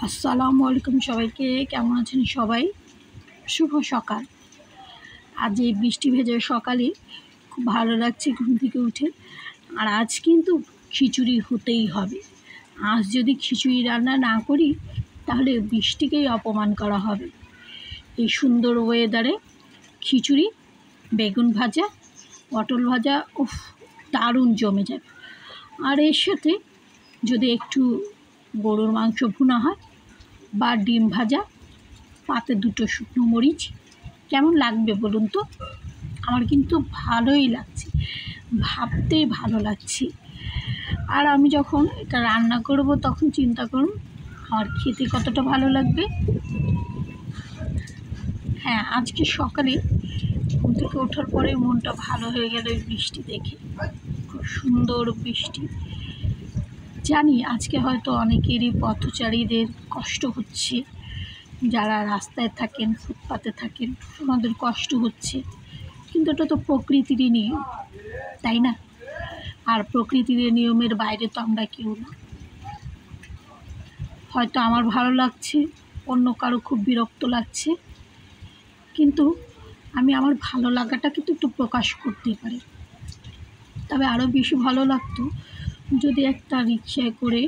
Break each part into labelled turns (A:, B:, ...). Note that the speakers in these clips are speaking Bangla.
A: আসসালামু আলাইকুম সবাইকে। কেমন আছেন সবাই? শুভ সকাল। আজ এই বৃষ্টি ভেজা সকালে খুব ভালো লাগছে ঘুম থেকে উঠে। আর আজ কিন্তু খিচুড়ি হতেই হবে। আজ যদি খিচুড়ি রান্না না করি তাহলে বৃষ্টিকেই অপমান করা হবে। এই সুন্দর ওয়েদারে খিচুড়ি, বেগুন ভাজা, পটল ভাজা উফ, দারুণ জমে যাবে। আর এর সাথে যদি একটু গরুর মাংস ভুনা হয় বা ডিম ভাজা, পাতে দুটো শুকনো মরিচ, কেমন লাগবে বলুন তো? আমার কিন্তু ভালোই লাগছে, ভাবতেই ভালো লাগছে। আর আমি যখন এটা রান্না করব তখন চিন্তা করুন আমার খেতে কতটা ভালো লাগবে। হ্যাঁ, আজকে সকালে ঘুম থেকে ওঠার পরে মনটা ভালো হয়ে গেল এই বৃষ্টি দেখে। খুব সুন্দর বৃষ্টি। জানি আজকে হয়তো অনেকেরই পথচারীদের কষ্ট হচ্ছে, যারা রাস্তায় থাকেন, ফুটপাতে থাকেন, ওনাদের কষ্ট হচ্ছে, কিন্তু এটা তো প্রকৃতিরই নিয়ম, তাই না? আর প্রকৃতির নিয়মের বাইরে তো আমরা কেউ না। হয়তো আমার ভালো লাগছে, অন্য কারো খুব বিরক্ত লাগছে, কিন্তু আমি আমার ভালো লাগাটা কিন্তু একটু প্রকাশ করতে পারি। তবে আরও বেশি ভালো লাগতো যদি একটা রিকশায় করে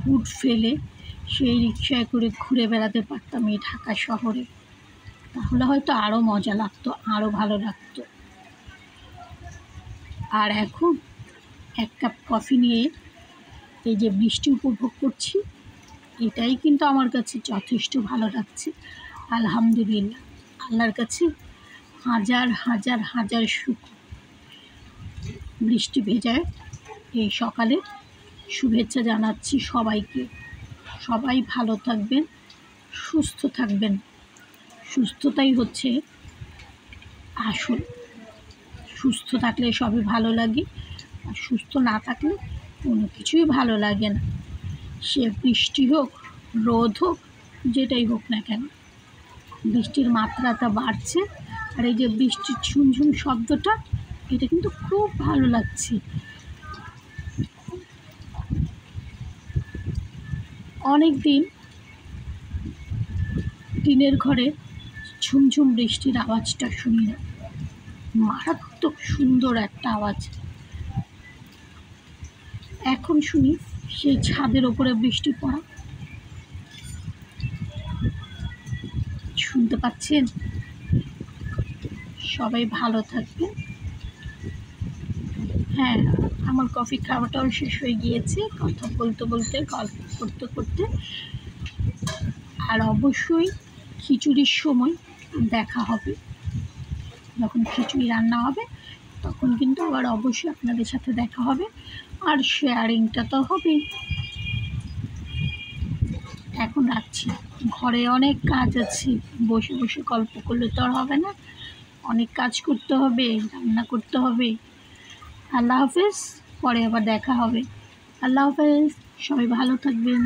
A: হুড ফেলে সেই রিকশায় করে ঘুরে বেড়াতে পারতাম এই ঢাকা শহরে, তাহলে হয়তো আরও মজা লাগতো, আরও ভালো লাগতো। আর এখন এক কাপ কফি নিয়ে এই যে বৃষ্টি উপভোগ করছি, এটাই কিন্তু আমার কাছে যথেষ্ট ভালো লাগছে। আলহামদুলিল্লাহ, আল্লাহর কাছে হাজার হাজার হাজার শুকর। বৃষ্টি ভেজায় এই সকালে শুভেচ্ছা জানাচ্ছি সবাইকে। সবাই ভালো থাকবেন, সুস্থ থাকবেন। সুস্থতাই হচ্ছে আসল। সুস্থ থাকলে সবই ভালো লাগে, আর সুস্থ না থাকলে কোনো কিছুই ভালো লাগে না। সে বৃষ্টি হোক, রোদ হোক, যেটাই হোক না কেন। বৃষ্টির মাত্রাটা বাড়ছে, আর এই যে বৃষ্টির ঝুমঝুম শব্দটা, এটা কিন্তু খুব ভালো লাগছে। অনেক দিন টিনের ঘরে ঝুমঝুম বৃষ্টির আওয়াজটা শুনি না। মারাত্মক সুন্দর একটা আওয়াজ। এখন শুনি সেই ছাদের ওপরে বৃষ্টি পড়া। শুনতে পাচ্ছেন? সবাই ভালো থাকবেন। হ্যাঁ, আমার কফি খাওয়াটাও শেষ হয়ে গিয়েছে, কথা বলতে বলতে, গল্প করতে করতে। আর অবশ্যই খিচুড়ির সময় দেখা হবে, যখন খিচুড়ি রান্না হবে তখন কিন্তু আবার অবশ্যই আপনাদের সাথে দেখা হবে, আর শেয়ারিংটা তো হবেই। এখন রাখছি, ঘরে অনেক কাজ আছে, বসে বসে গল্প করলে তো আর হবে না, অনেক কাজ করতে হবে, রান্না করতে হবে। আল্লাহ হাফেজ, পরে আবার দেখা হবে। আল্লাহ হাফেজ, সবাই ভালো থাকবেন।